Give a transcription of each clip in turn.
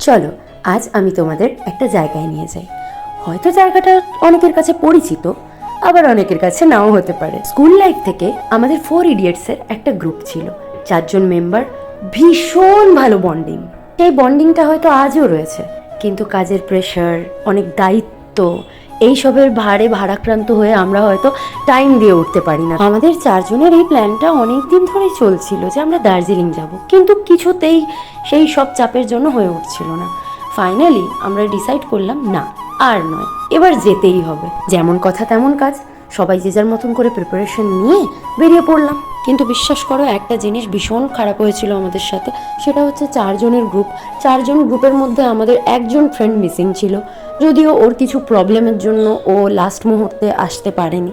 চলো আজ আমি তোমাদের একটা জায়গায় নিয়ে যাই। হয়তো জায়গাটা অনেকের কাছে পরিচিত, আবার অনেকের কাছে নাও হতে পারে। স্কুল লাইফ থেকে আমাদের 4 ইডিয়টসের একটা গ্রুপ ছিল, 4 জন মেম্বার, ভীষণ ভালো বন্ডিং। সেই বন্ডিংটা হয়তো আজও রয়েছে, কিন্তু কাজের প্রেশার, অনেক দায়িত্ব, এইসবের ভারে ভারাক্রান্ত হয়ে আমরা হয়তো টাইম দিয়ে উঠতে পারি না। আমাদের 4 জনের এই প্ল্যানটা অনেক দিন ধরেই চলছিল যে আমরা দার্জিলিং যাব, কিন্তু কিছুতেই সেই সব চাপের জন্য হয়ে উঠছিল না। ফাইনালি আমরা ডিসাইড করলাম না, আর নয়, এবার যেতেই হবে। যেমন কথা তেমন কাজ, সবাই যে যার মতন করে প্রিপারেশন নিয়ে বেরিয়ে পড়লাম। কিন্তু বিশ্বাস করো, একটা জিনিস ভীষণ খারাপ হয়েছিল আমাদের সাথে, সেটা হচ্ছে 4 জনের গ্রুপ। 4 জন গ্রুপের মধ্যে আমাদের একজন ফ্রেন্ড মিসিং ছিল, যদিও ওর কিছু প্রবলেমের জন্য ও লাস্ট মুহূর্তে আসতে পারেনি।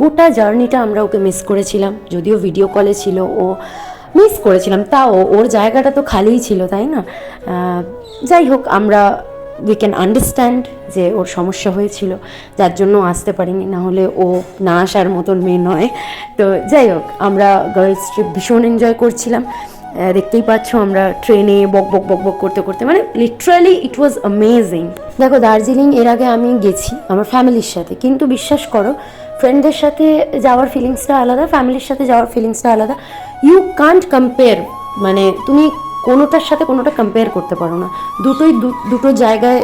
গোটা জার্নিটা আমরা ওকে মিস করেছিলাম, যদিও ভিডিও কলে ছিল, ও মিস করেছিলাম, তাও ওর জায়গাটা তো খালিই ছিল, তাই না? যাই হোক, আমরা উই ক্যান আন্ডারস্ট্যান্ড যে ওর সমস্যা হয়েছিল, যার জন্য আসতে পারিনি, না হলে ও না আসার মতন মেয়ে নয়। তো যাই হোক, আমরা গার্লস ট্রিপ ভীষণ এনজয় করছিলাম। দেখতেই পাচ্ছ আমরা ট্রেনে বক বক বক বক করতে করতে, মানে লিটারালি ইট ওয়াজ অ্যামেজিং। দেখো, দার্জিলিং এর আগে আমি গেছি আমার ফ্যামিলির সাথে, কিন্তু বিশ্বাস করো, ফ্রেন্ডদের সাথে যাওয়ার ফিলিংসটা আলাদা, ফ্যামিলির সাথে যাওয়ার ফিলিংসটা আলাদা। ইউ কান্ট কম্পেয়ার, মানে তুমি কোনোটার সাথে কোনোটা কম্পেয়ার করতে পারো না। দুটোই দুটো জায়গায়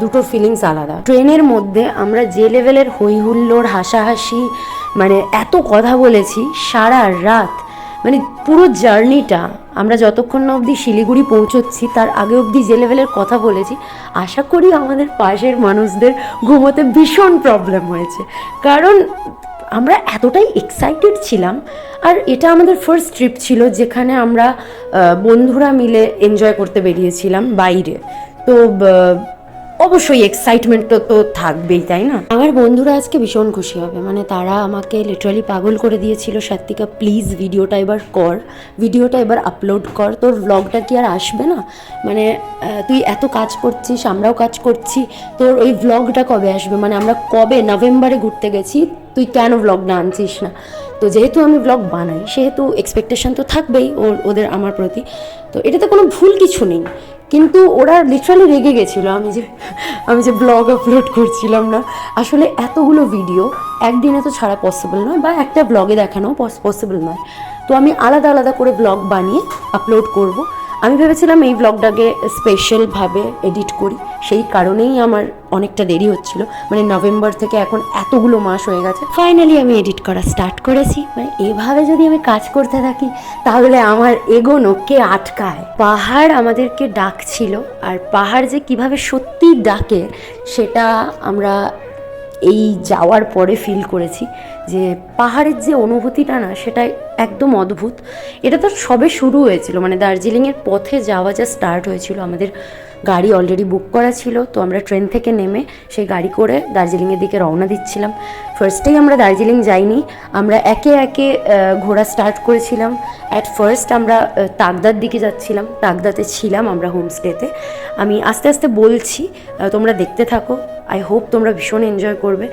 দুটো ফিলিংস আলাদা। ট্রেনের মধ্যে আমরা যে লেভেলের হই হুল্লোড়, হাসাহাসি, মানে এত কথা বলেছি সারা রাত, মানে পুরো জার্নিটা আমরা যতক্ষণ না অবধি শিলিগুড়ি পৌঁছচ্ছি তার আগে অবধি যে লেভেলের কথা বলেছি, আশা করি আমাদের পাশের মানুষদের ঘুমোতে ভীষণ প্রবলেম হয়েছে, কারণ আমরা এতটাই এক্সাইটেড ছিলাম। আর এটা আমাদের ফার্স্ট ট্রিপ ছিল যেখানে আমরা বন্ধুরা মিলে এনজয় করতে বেরিয়েছিলাম বাইরে। তো অবশ্যই এক্সাইটমেন্ট তো থাকবেই, তাই না? আমার বন্ধুরা আজকে ভীষণ খুশি হবে, মানে তারা আমাকে লিটারালি পাগল করে দিয়েছিল, সাত্বিকা প্লিজ ভিডিওটা এবার কর, ভিডিওটা এবার আপলোড কর, তোর ভ্লগটা কি আর আসবে না? মানে তুই এত কাজ করছিস, আমরাও কাজ করছি, তোর ওই ভ্লগটা কবে আসবে? মানে আমরা কবে নভেম্বরে ঘুরতে গেছি, তুই কেন ভ্লগটা আনছিস না? তো যেহেতু আমি ব্লগ বানাই, সেহেতু এক্সপেকটেশন তো থাকবেই ওদের আমার প্রতি, তো এটাতে কোনো ভুল কিছু নেই। কিন্তু ওরা লিটারালি রেগে গেছিলো আমি যে ব্লগ আপলোড করছিলাম না। আসলে এতগুলো ভিডিও একদিনে তো ছাড়া পসিবল নয়, বা একটা ব্লগে দেখানো পসিবল নয়। তো আমি আলাদা আলাদা করে ব্লগ বানিয়ে আপলোড করব। আমি ভেবেছিলাম এই ব্লগটাকে স্পেশালভাবে এডিট করি, সেই কারণেই আমার অনেকটা দেরি হচ্ছিল, মানে নভেম্বর থেকে এখন এতগুলো মাস হয়ে গেছে। ফাইনালি আমি এডিট করা স্টার্ট করেছি। মানে এভাবে যদি আমি কাজ করতে থাকি তাহলে আমার এগোনো কে আটকায়? পাহাড় আমাদেরকে ডাকছিল, আর পাহাড় যে কিভাবে সত্যি ডাকে সেটা আমরা এই যাওয়ার পরে ফিল করেছি, যে পাহাড়ের যে অনুভূতিটা না, সেটা একদম অদ্ভুত। এটা তো সবে শুরু হয়েছিল, মানে দার্জিলিংয়ের পথে যাওয়া যা স্টার্ট হয়েছিল। আমাদের গাড়ি অলরেডি বুক করা ছিল, তো আমরা ট্রেন থেকে নেমে সেই গাড়ি করে দার্জিলিংয়ের দিকে রওনা দিচ্ছিলাম। ফার্স্টেই আমরা দার্জিলিং যাইনি, আমরা একে একে ঘোরা স্টার্ট করেছিলাম। অ্যাট ফার্স্ট আমরা তাকদার দিকে যাচ্ছিলাম, তাকদাতে ছিলাম আমরা হোমস্টেতে। আমি আস্তে আস্তে বলছি, তোমরা দেখতে থাকো, আই হোপ তোমরা ভীষণ এনজয় করবে।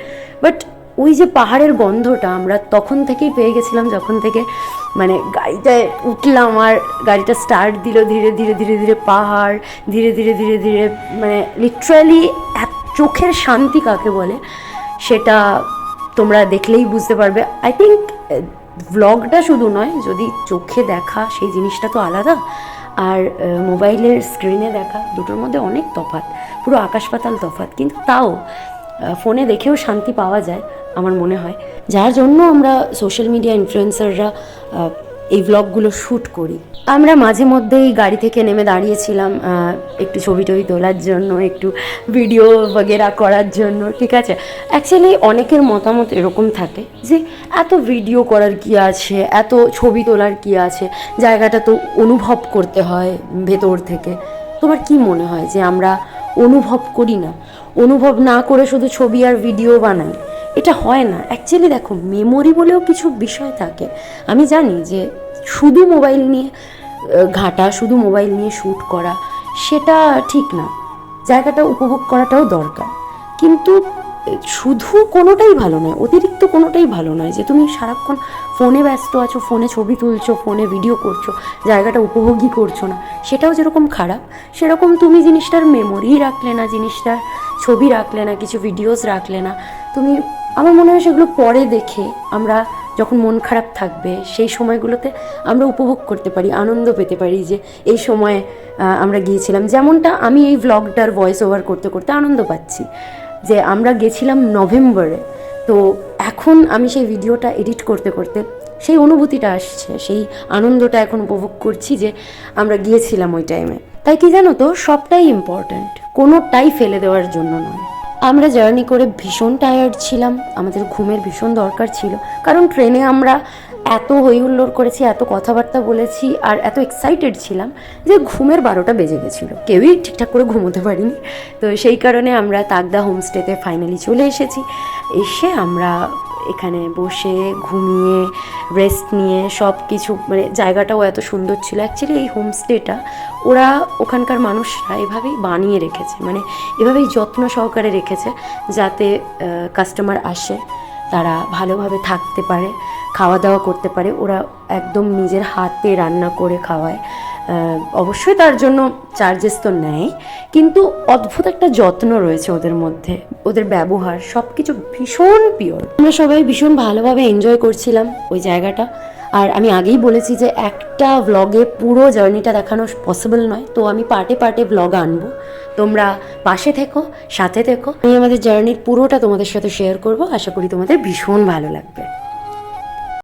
বাট ওই যে পাহাড়ের গন্ধটা আমরা তখন থেকেই পেয়ে গেছিলাম, যখন থেকে মানে গাড়িটায় উঠলাম আর গাড়িটা স্টার্ট দিল। ধীরে ধীরে ধীরে ধীরে পাহাড়, ধীরে ধীরে ধীরে ধীরে, মানে লিটারালি চোখের শান্তি কাকে বলে সেটা তোমরা দেখলেই বুঝতে পারবে। আই থিঙ্ক ভ্লগটা শুধু নয়, যদি চোখে দেখা সেই জিনিসটা তো আলাদা, আর মোবাইলের স্ক্রিনে দেখা, দুটোর মধ্যে অনেক তফাৎ, পুরো আকাশ পাতাল তফাৎ। কিন্তু তাও ফোনে দেখেও শান্তি পাওয়া যায় আমার মনে হয়, যার জন্য আমরা সোশ্যাল মিডিয়া ইনফ্লুয়েন্সাররা এই ভ্লগগুলো শ্যুট করি। আমরা মাঝে মধ্যেই গাড়ি থেকে নেমে দাঁড়িয়েছিলাম একটু ছবি টবি তোলার জন্য, একটু ভিডিও বগেরা করার জন্য, ঠিক আছে? অ্যাকচুয়ালি অনেকের মতামত এরকম থাকে যে এত ভিডিও করার কি আছে, এত ছবি তোলার কি আছে, জায়গাটা তো অনুভব করতে হয় ভেতর থেকে। তোমার কি মনে হয় যে আমরা অনুভব করি না? অনুভব না করে শুধু ছবি আর ভিডিও বানাই, এটা হয় না। অ্যাকচুয়ালি দেখো, মেমোরি বলেও কিছু বিষয় থাকে। আমি জানি যে শুধু মোবাইল নিয়ে ঘাঁটা, শুধু মোবাইল নিয়ে শ্যুট করা সেটা ঠিক না, জায়গাটা উপভোগ করাটাও দরকার। কিন্তু শুধু কোনোটাই ভালো নয়, অতিরিক্ত কোনোটাই ভালো নয় যে তুমি সারাক্ষণ ফোনে ব্যস্ত আছো, ফোনে ছবি তুলছো, ফোনে ভিডিও করছো, জায়গাটা উপভোগই করছো না, সেটাও যেরকম খারাপ, সেরকম তুমি জিনিসটার মেমোরি রাখলে না, জিনিসটার ছবি রাখলে না, কিছু ভিডিওস রাখলে না, তুমি, আমার মনে হয় সেগুলো পরে দেখে আমরা যখন মন খারাপ থাকবে সেই সময়গুলোতে আমরা উপভোগ করতে পারি, আনন্দ পেতে পারি যে এই সময়ে আমরা গিয়েছিলাম। যেমনটা আমি এই ভ্লগটার ভয়েস ওভার করতে করতে আনন্দ পাচ্ছি যে আমরা গেছিলাম নভেম্বরে, তো এখন আমি সেই ভিডিওটা এডিট করতে করতে সেই অনুভূতিটা আসছে, সেই আনন্দটা এখন উপভোগ করছি যে আমরা গিয়েছিলাম ওই টাইমে। তাই কি জানো তো, সবটাই ইম্পর্ট্যান্ট, কোনোটাই ফেলে দেওয়ার জন্য নয়। আমরা জার্নি করে ভীষণ টায়ার্ড ছিলাম, আমাদের ঘুমের ভীষণ দরকার ছিল, কারণ ট্রেনে আমরা এত হই হুল্লোড় করেছি, এত কথাবার্তা বলেছি, আর এত এক্সাইটেড ছিলাম যে ঘুমের 12টা বেজে গেছিলো, কেউই ঠিকঠাক করে ঘুমোতে পারিনি। তো সেই কারণে আমরা তাকদা হোমস্টেতে ফাইনালি চলে এসেছি। এসে আমরা এখানে বসে ঘুমিয়ে রেস্ট নিয়ে সব কিছু, মানে জায়গাটাও এত সুন্দর ছিল। অ্যাকচুয়ালি এই হোমস্টেটা ওরা, ওখানকার মানুষরা এভাবেই বানিয়ে রেখেছে, মানে এভাবেই যত্ন সহকারে রেখেছে যাতে কাস্টমার আসে তারা ভালোভাবে থাকতে পারে, খাওয়া দাওয়া করতে পারে। ওরা একদম নিজের হাতে রান্না করে খাওয়ায়, অবশ্যই তার জন্য চার্জেস তো নেয়, কিন্তু অদ্ভুত একটা যত্ন রয়েছে ওদের মধ্যে, ওদের ব্যবহার সব কিছু ভীষণ পিওর। আমরা সবাই ভীষণ ভালোভাবে এনজয় করছিলাম ওই জায়গাটা। আর আমি আগেই বলেছি যে একটা ভ্লগে পুরো জার্নিটা দেখানো পসিবল নয়, তো আমি পার্টে পার্টে ভ্লগ আনবো, তোমরা পাশে থেকো, সাথে থেকো। আমি আমাদের জার্নির পুরোটা তোমাদের সাথে শেয়ার করব, আশা করি তোমাদের ভীষণ ভালো লাগবে।